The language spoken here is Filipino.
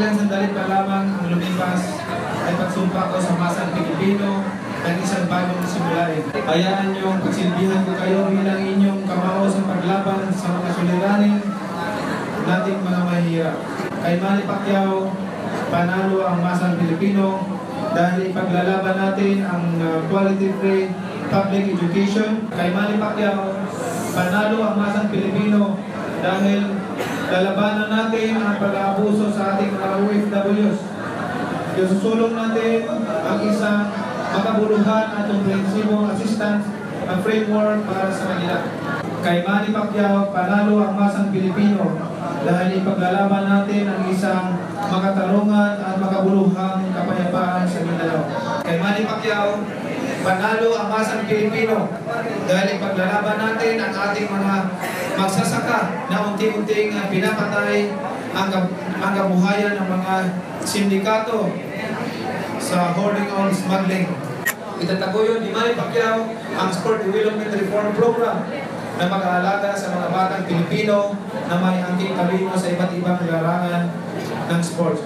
ilang sandali pa lamang ang lumipas ay pagsumpa ko sa masang Pilipino ng isang bagong simulain. Hayaan niyong pagsilbihan ko kayo bilang inyong kamao sa paglaban sa mga suliranin nating mga mahihirap. Kay Manny Pacquiao, panalo ang masang Pilipino dahil ipaglalaban natin ang quality free public education. Kay Manny Pacquiao, panalo ang masang Pilipino dahil lalabanan natin ang pag-aabuso sa ating mga OFWs. Susulong natin ang isang makabuluhan at komprehensibong assistance at framework para sa kanila. Kay Manny Pacquiao, panalo ang masang Pilipino dahil ipaglalaban natin ang isang makatarungan at makabuluhang kapayapaan sa Mindanao. Kay Manny Pacquiao, panalo ang masang Pilipino dahil ipaglalaban natin ang ating mga magsasaka na unti-unting pinapatay ang kabuhayan ng mga sindikato sa hoarding on smuggling. Itataguyod ni Manny Pacquiao ang Sport Development Reform Program na mag-aalaga sa mga batang Pilipino na may angking talino sa iba't ibang larangan ng sports.